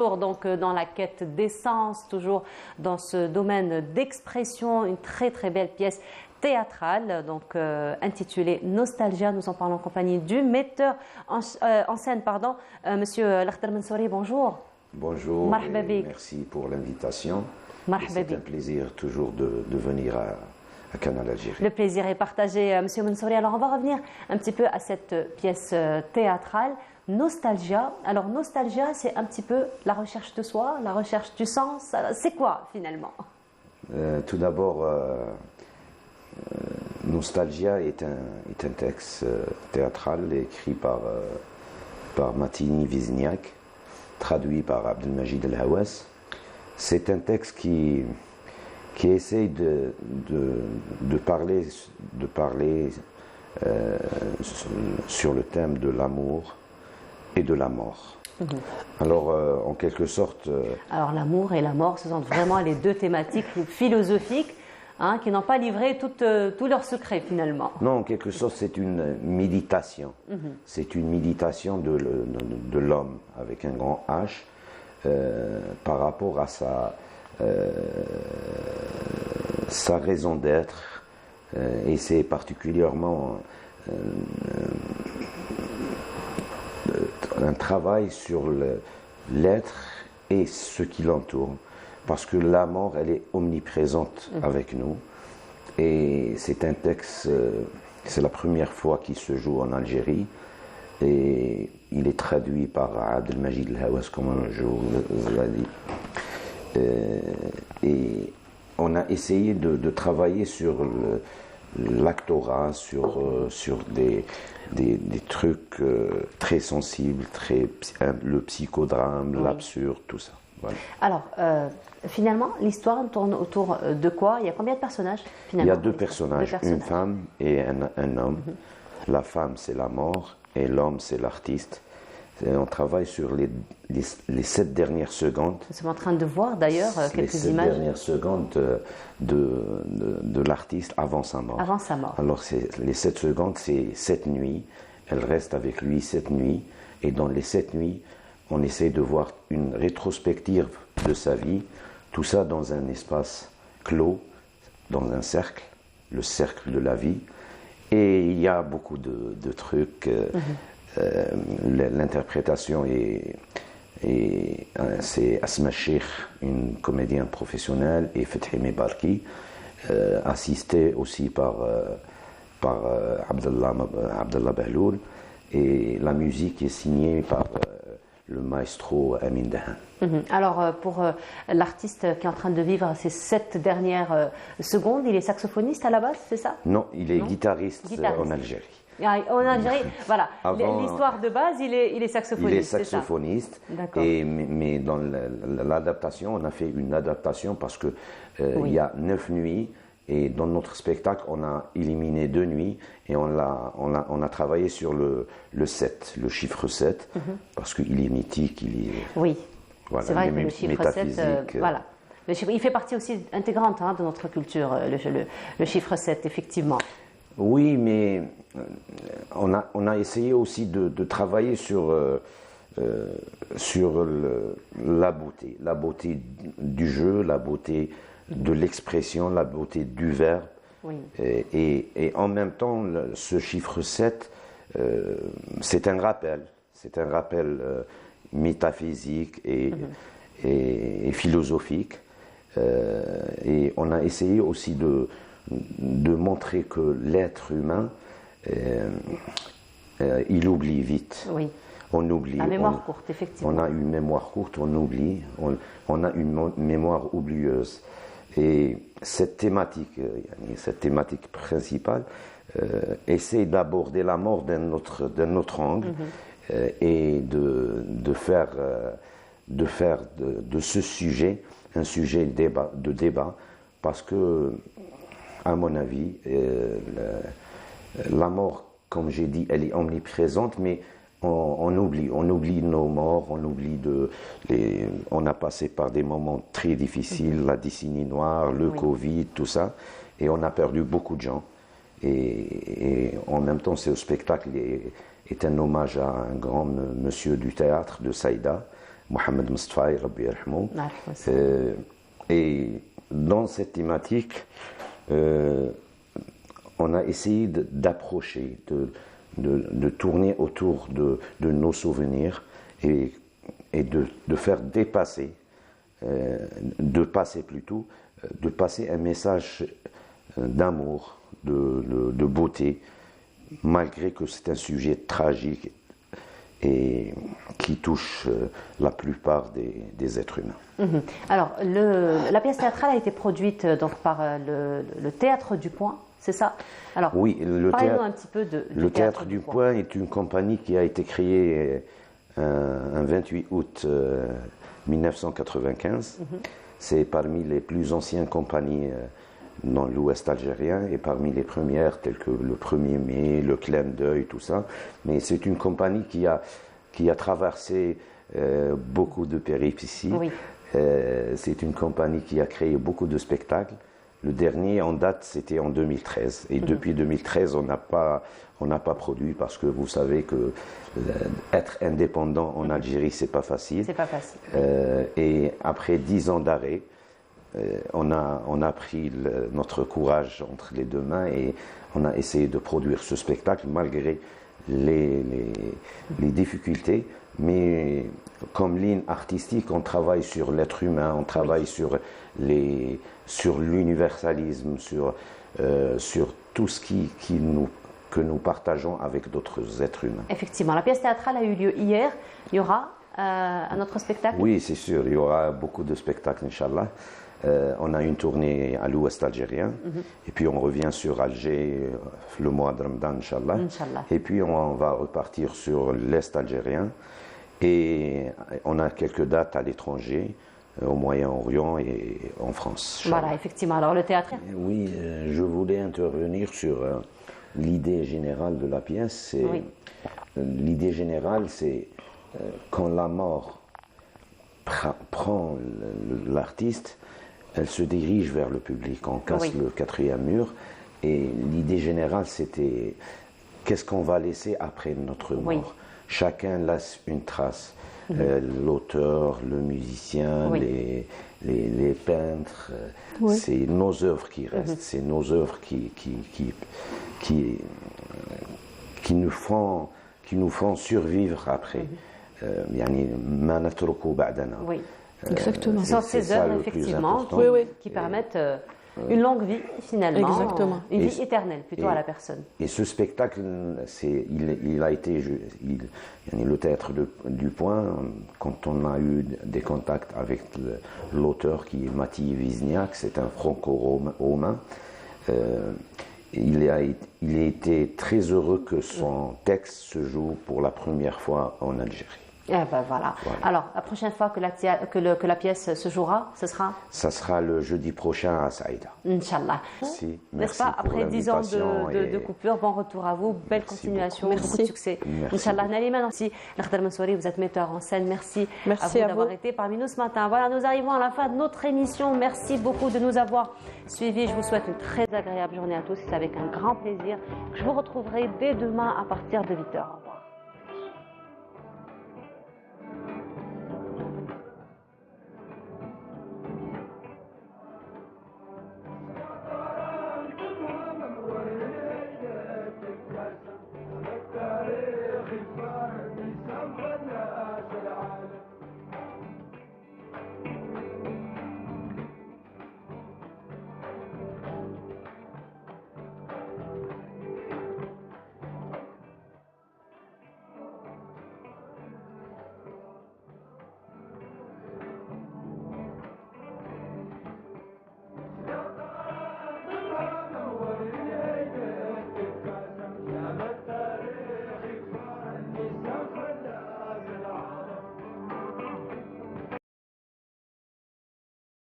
Donc dans la quête d'essence, toujours dans ce domaine d'expression, une très très belle pièce théâtrale, donc intitulée Nostalgia. Nous en parlons en compagnie du metteur en scène, Monsieur Lakhtar Mansouri. Bonjour. Bonjour, et merci pour l'invitation. C'est un plaisir toujours de venir à Canal Algérie. Le plaisir est partagé, Monsieur Mansouri. Alors on va revenir un petit peu à cette pièce théâtrale. Nostalgia. Alors, nostalgia, c'est un petit peu la recherche de soi, la recherche du sens. C'est quoi, finalement? Tout d'abord, Nostalgia est un texte théâtral écrit par Matini Vizniak, traduit par Abdelmajid El Hawass. C'est un texte qui essaye de parler sur le thème de l'amour et de la mort. Alors, en quelque sorte... Alors, l'amour et la mort, ce sont vraiment les deux thématiques philosophiques qui n'ont pas livré tous leurs secrets, finalement. Non, en quelque sorte, c'est une méditation. C'est une méditation de l'homme, avec un grand H, par rapport à sa raison d'être. Et c'est particulièrement... un travail sur l'être et ce qui l'entoure, parce que la mort, elle est omniprésente avec nous, et c'est un texte, c'est la première fois qu'il se joue en Algérie, et il est traduit par Abdelmajid El Hawass, comme je vous l'ai dit, et on a essayé de travailler sur l'actorat, sur des trucs très sensibles, le psychodrame, l'absurde, tout ça. Voilà. Alors, finalement, l'histoire tourne autour de quoi? Il y a combien de personnages, finalement? Il y a deux personnages, une femme et un homme. La femme, c'est la mort, et l'homme, c'est l'artiste. Et on travaille sur les 7 dernières secondes. Nous sommes en train de voir d'ailleurs quelques images. Les 7 dernières secondes de l'artiste avant sa mort. Avant sa mort. Alors les 7 secondes, c'est 7 nuits. Elle reste avec lui 7 nuits. Et dans les 7 nuits, on essaie de voir une rétrospective de sa vie. Tout ça dans un espace clos, dans un cercle, le cercle de la vie. Et il y a beaucoup de trucs. L'interprétation c'est Asma Cheikh, une comédienne professionnelle, et Fethi Mebarki, assisté aussi par Abdallah Bahloul, et la musique est signée par le maestro Amin Dahan. Alors, pour l'artiste qui est en train de vivre ces 7 dernières secondes, il est saxophoniste à la base, c'est ça? Non, il est guitariste en Algérie. En Algérie, voilà. L'histoire de base, il est saxophoniste. Il est saxophoniste. Mais dans l'adaptation, on a fait une adaptation parce que il y a 9 nuits et dans notre spectacle, on a éliminé 2 nuits et on a travaillé sur le 7, le chiffre 7, parce qu'il est mythique, il est. Oui. Voilà, c'est vrai que le chiffre 7, voilà. Le chiffre, il fait partie aussi intégrante de notre culture, le chiffre 7, effectivement. Oui, mais on a essayé aussi de travailler sur la beauté du jeu, la beauté de l'expression, la beauté du verbe. Oui. Et en même temps, ce chiffre 7, c'est un rappel métaphysique et philosophique. Et on a essayé aussi de montrer que l'être humain, il oublie vite. Oui. On oublie. La mémoire courte, effectivement. On a une mémoire courte, on oublie. On a une mémoire oublieuse. Et cette thématique principale essaie d'aborder la mort d'un autre angle et de faire de ce sujet un sujet de débat parce que, à mon avis, la mort, comme j'ai dit, elle est omniprésente, mais on oublie nos morts, on a passé par des moments très difficiles, la décennie noire, le Covid, tout ça, et on a perdu beaucoup de gens. Et en même temps, ce spectacle est un hommage à un grand monsieur du théâtre de Saïda, Mohamed Mustapha, Rabbi yarhamou. Merci. Et dans cette thématique, on a essayé d'approcher, de tourner autour de nos souvenirs et de faire dépasser, de passer un message d'amour, de beauté, malgré que c'est un sujet tragique et qui touche la plupart des êtres humains. Alors, la pièce théâtrale a été produite donc, par le Théâtre du Point, c'est ça? Alors, oui, parlez-nous un petit peu le Théâtre du Point est une compagnie qui a été créée un 28 août 1995. C'est parmi les plus anciennes compagnies dans l'Ouest algérien et parmi les premières telles que le 1er mai, le Clin d'œil, tout ça. Mais c'est une compagnie qui a traversé beaucoup de péripéties. Oui. C'est une compagnie qui a créé beaucoup de spectacles. Le dernier en date, c'était en 2013. Et depuis 2013, on n'a pas produit parce que vous savez que être indépendant en Algérie, c'est pas facile. C'est pas facile. Et après 10 ans d'arrêt, on a pris notre courage entre les deux mains et on a essayé de produire ce spectacle malgré les difficultés. Mais comme ligne artistique, on travaille sur l'être humain, on travaille sur l'universalisme, sur tout ce que nous partageons avec d'autres êtres humains. Effectivement, la pièce théâtrale a eu lieu hier. Il y aura un autre spectacle? Oui, c'est sûr, il y aura beaucoup de spectacles, Inch'Allah. On a une tournée à l'Ouest algérien, et puis on revient sur Alger le mois de Ramadan, Inch'Allah. Et puis on va repartir sur l'Est algérien, et on a quelques dates à l'étranger, au Moyen-Orient et en France. Voilà, effectivement. Alors le théâtre? Oui, je voulais intervenir sur l'idée générale de la pièce. Oui. L'idée générale, c'est quand la mort prend l'artiste, elle se dirige vers le public, on casse le quatrième mur, et l'idée générale c'était qu'est-ce qu'on va laisser après notre mort. Oui. Chacun laisse une trace, l'auteur, le musicien, les peintres, c'est nos œuvres qui restent, c'est nos œuvres qui nous font survivre après. Oui. Exactement. Ce sont ces œuvres, effectivement, qui permettent une longue vie, finalement. Exactement. Une vie éternelle, plutôt, à la personne. Et ce spectacle, il a été... le Théâtre du Point, quand on a eu des contacts avec l'auteur qui est Mathilde Vizniak, c'est un franco-romain, il a été très heureux que son texte se joue pour la première fois en Algérie. Eh ben voilà. Alors, la prochaine fois que la pièce se jouera, ce sera? Ça sera le jeudi prochain à Saïda. Inch'Allah. Merci. N'est-ce pas? Après 10 ans de coupure, bon retour à vous, belle continuation, beaucoup de succès. Inch'Allah. Nalima, merci. Lakhdar Mansouri, vous êtes metteur en scène. Merci à vous d'avoir été parmi nous ce matin. Voilà, nous arrivons à la fin de notre émission. Merci beaucoup de nous avoir suivis. Je vous souhaite une très agréable journée à tous. C'est avec un grand plaisir que je vous retrouverai dès demain à partir de 8h.